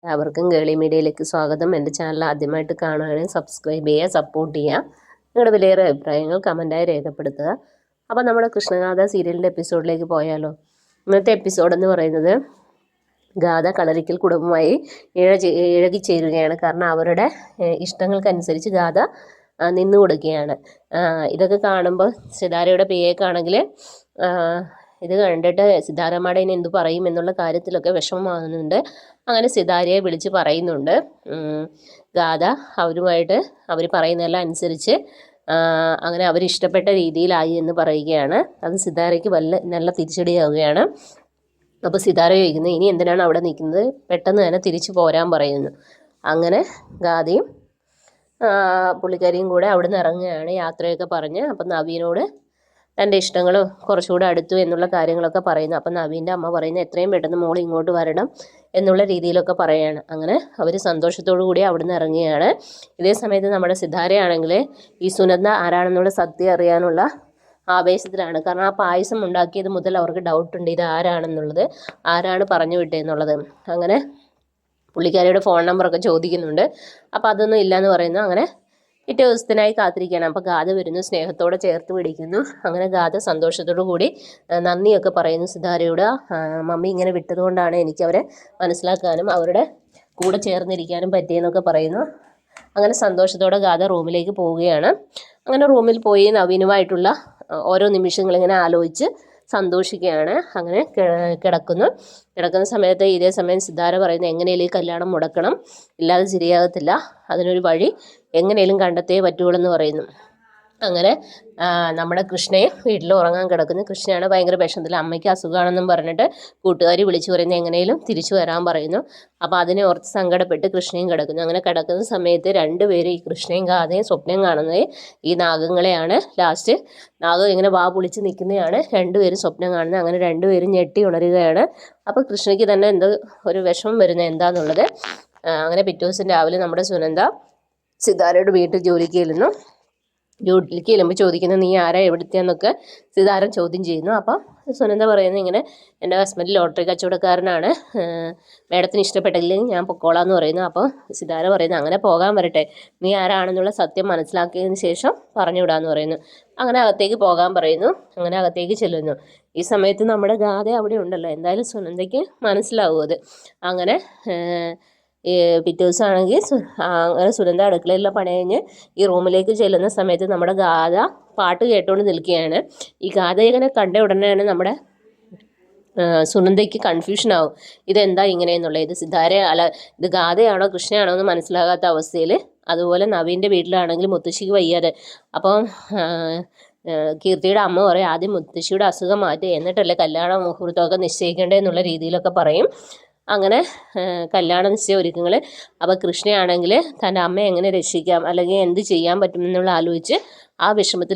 എല്ലാവർക്കും ഗേളി മീഡിയയിലേക്ക് സ്വാഗതം. എൻ്റെ ചാനൽ ആദ്യമായിട്ട് കാണുകയാണെങ്കിൽ സബ്സ്ക്രൈബ് ചെയ്യുക, സപ്പോർട്ട് ചെയ്യുക. നിങ്ങളുടെ വിലയേറെ അഭിപ്രായങ്ങൾ കമൻറ്റായി രേഖപ്പെടുത്തുക. അപ്പോൾ നമ്മുടെ കൃഷ്ണഗാഥ സീരിയലിൻ്റെ എപ്പിസോഡിലേക്ക് പോയാലോ? ഇന്നത്തെ എപ്പിസോഡ് എന്ന് പറയുന്നത് ഗാഥ കളരിക്കൽ കുടുംബമായി ഇഴകിച്ചേരുകയാണ്. കാരണം അവരുടെ ഇഷ്ടങ്ങൾക്കനുസരിച്ച് ഗാഥ നിന്നു കൊടുക്കുകയാണ്. ഇതൊക്കെ കാണുമ്പോൾ സിതാരയുടെ പേയേക്കാണെങ്കിൽ ഇത് കണ്ടിട്ട് സിതാരമ്മയുടെ ഇനി എന്തു പറയും എന്നുള്ള കാര്യത്തിലൊക്കെ വിഷമമാകുന്നുണ്ട്. അങ്ങനെ സിതാരയെ വിളിച്ച് പറയുന്നുണ്ട്. ഗാഥ അവരുമായിട്ട് അവർ പറയുന്നതെല്ലാം അനുസരിച്ച് അങ്ങനെ അവരിഷ്ടപ്പെട്ട രീതിയിലായി എന്ന് പറയുകയാണ്. അത് സിതാരയ്ക്ക് നല്ല തിരിച്ചടിയാവുകയാണ്. അപ്പോൾ സിതാര ചോദിക്കുന്നത് ഇനി എന്തിനാണ് അവിടെ നിൽക്കുന്നത്, പെട്ടെന്ന് തന്നെ തിരിച്ചു പോരാൻ പറയുന്നു. അങ്ങനെ ഗാഥയും പുള്ളിക്കാരിയും കൂടെ അവിടെ നിന്ന് ഇറങ്ങുകയാണ്, യാത്രയൊക്കെ പറഞ്ഞ്. അപ്പം നവീനോട് തൻ്റെ ഇഷ്ടങ്ങൾ കുറച്ചുകൂടെ അടുത്തു എന്നുള്ള കാര്യങ്ങളൊക്കെ പറയുന്നു. അപ്പം നവീൻ്റെ അമ്മ പറയുന്നത് എത്രയും പെട്ടെന്ന് മോൾ ഇങ്ങോട്ട് വരണം എന്നുള്ള രീതിയിലൊക്കെ പറയുകയാണ്. അങ്ങനെ അവർ സന്തോഷത്തോടു കൂടി അവിടെ നിന്ന് ഇറങ്ങുകയാണ്. ഇതേ സമയത്ത് നമ്മുടെ സിതാരയാണെങ്കിൽ ഈ സുനന്ദ ആരാണെന്നുള്ള സത്യം അറിയാനുള്ള ആവേശത്തിലാണ്. കാരണം ആ പായസം ഉണ്ടാക്കിയത് മുതൽ അവർക്ക് ഡൗട്ടുണ്ട് ഇത് ആരാണെന്നുള്ളത്, ആരാണ് പറഞ്ഞു വിട്ടതെന്നുള്ളത്. അങ്ങനെ പുള്ളിക്കാരിയുടെ ഫോൺ നമ്പറൊക്കെ ചോദിക്കുന്നുണ്ട്. അപ്പോൾ അതൊന്നും ഇല്ലയെന്ന് പറയുന്നു. അങ്ങനെ പിറ്റേ ദിവസത്തിനായി കാത്തിരിക്കുകയാണ്. അപ്പോൾ ഗാഥ വരുന്നു, സ്നേഹത്തോടെ ചേർത്ത് പിടിക്കുന്നു. അങ്ങനെ ഗാഥ സന്തോഷത്തോടു കൂടി നന്ദിയൊക്കെ പറയുന്നു സിതാരയോട്. മമ്മി ഇങ്ങനെ വിട്ടതുകൊണ്ടാണ് എനിക്ക് അവരെ മനസ്സിലാക്കാനും അവരുടെ കൂടെ ചേർന്നിരിക്കാനും പറ്റിയെന്നൊക്കെ പറയുന്നു. അങ്ങനെ സന്തോഷത്തോടെ ഗാഥ റൂമിലേക്ക് പോവുകയാണ്. അങ്ങനെ റൂമിൽ പോയി നവീനുമായിട്ടുള്ള ഓരോ നിമിഷങ്ങളിങ്ങനെ ആലോചിച്ച് സന്തോഷിക്കുകയാണ്. അങ്ങനെ കിടക്കുന്ന സമയത്ത് ഇതേ സമയം സിതാര പറയുന്നത് എങ്ങനെയും ഈ കല്യാണം മുടക്കണം, ഇല്ലാതെ ശരിയാകത്തില്ല, അതിനൊരു വഴി എങ്ങനെയും കണ്ടെത്തേ പറ്റുള്ളൂ എന്ന് പറയുന്നു. അങ്ങനെ നമ്മുടെ കൃഷ്ണയെ വീട്ടിൽ ഉറങ്ങാൻ കിടക്കുന്നു. കൃഷ്ണയാണ് ഭയങ്കര വിഷമത്തിൽ, അമ്മയ്ക്ക് അസുഖമാണെന്നും പറഞ്ഞിട്ട് കൂട്ടുകാരി വിളിച്ചു പറയുന്നത് എങ്ങനെയും തിരിച്ചു വരാൻ പറയുന്നു. അപ്പോൾ അതിനെ ഓർത്ത് സങ്കടപ്പെട്ട് കൃഷ്ണയും കിടക്കുന്നു. അങ്ങനെ കിടക്കുന്ന സമയത്ത് രണ്ടുപേരും ഈ കൃഷ്ണയും ഗാഥയും സ്വപ്നം കാണുന്നത് ഈ നാഗങ്ങളെയാണ്. ലാസ്റ്റ് നാഗം ഇങ്ങനെ വാ പൊളിച്ച് നിൽക്കുന്നതാണ് രണ്ടുപേരും സ്വപ്നം കാണുന്നത്. അങ്ങനെ രണ്ടുപേരും ഞെട്ടി ഉണരുകയാണ്. അപ്പോൾ കൃഷ്ണയ്ക്ക് തന്നെ എന്തോ ഒരു വിഷമം വരുന്നത് എന്താണെന്നുള്ളത്. അങ്ങനെ പിറ്റേ ദിവസം രാവിലെ നമ്മുടെ സുനന്ദ സിതാരയുടെ വീട്ടിൽ ജോലിക്ക് ചെല്ലുമ്പോൾ ചോദിക്കുന്നത് നീ ആരാ എവിടുത്തെന്നൊക്കെ സിതാരൻ ചോദ്യം ചെയ്യുന്നു. അപ്പം സുനന്ദ പറയുന്നത് ഇങ്ങനെ എൻ്റെ ഹസ്ബൻഡ് ലോട്ടറി കച്ചവടക്കാരനാണ്, മേഡത്തിന് ഇഷ്ടപ്പെട്ടില്ലെങ്കിൽ ഞാൻ പൊക്കോളാന്ന് പറയുന്നു. അപ്പോൾ സിതാര പറയുന്നു അങ്ങനെ പോകാൻ വരട്ടെ, നീ ആരാണെന്നുള്ള സത്യം മനസ്സിലാക്കിയതിന് ശേഷം പറഞ്ഞു വിടാമെന്ന് പറയുന്നു. അങ്ങനെ അകത്തേക്ക് പോകാൻ പറയുന്നു. അങ്ങനെ അകത്തേക്ക് ചെല്ലുന്നു. ഈ സമയത്ത് നമ്മുടെ ഗാഥ അവിടെ ഉണ്ടല്ലോ, എന്തായാലും സുനന്ദയ്ക്ക് മനസ്സിലാവും അത്. അങ്ങനെ പിറ്റേ ദിവസമാണെങ്കിൽ അങ്ങനെ സുനന്ദ അടുക്കളയിലുള്ള പണി കഴിഞ്ഞ് ഈ റൂമിലേക്ക് ചെല്ലുന്ന സമയത്ത് നമ്മുടെ ഗാഥ പാട്ട് കേട്ടുകൊണ്ട് നിൽക്കുകയാണ്. ഈ ഗാഥ ഇങ്ങനെ കണ്ട ഉടനെയാണ് നമ്മുടെ സുനന്ദയ്ക്ക് കൺഫ്യൂഷൻ ആവും, ഇതെന്താ ഇങ്ങനെയെന്നുള്ളത്. ഇത് സിതാര അല്ല ഇത് ഗാഥയാണോ കൃഷ്ണയാണോ എന്ന് മനസ്സിലാകാത്ത അവസ്ഥയിൽ. അതുപോലെ നവീൻ്റെ വീട്ടിലാണെങ്കിൽ മുത്തശ്ശിക്ക് വയ്യാതെ. അപ്പം കീർത്തിയുടെ അമ്മ പറയും ആദ്യം മുത്തശ്ശിയുടെ അസുഖം മാറ്റി എന്നിട്ടല്ലേ കല്യാണ മുഹൂർത്തമൊക്കെ നിശ്ചയിക്കേണ്ടത് എന്നുള്ള രീതിയിലൊക്കെ പറയും. അങ്ങനെ കല്യാണ നിശ്ചയ ഒരുക്കങ്ങൾ. അപ്പോൾ കൃഷ്ണയാണെങ്കിൽ തൻ്റെ അമ്മയെ എങ്ങനെ രക്ഷിക്കാം അല്ലെങ്കിൽ എന്ത് ചെയ്യാൻ പറ്റുമെന്നുള്ള ആലോചിച്ച് ആ വിഷമത്തിൽ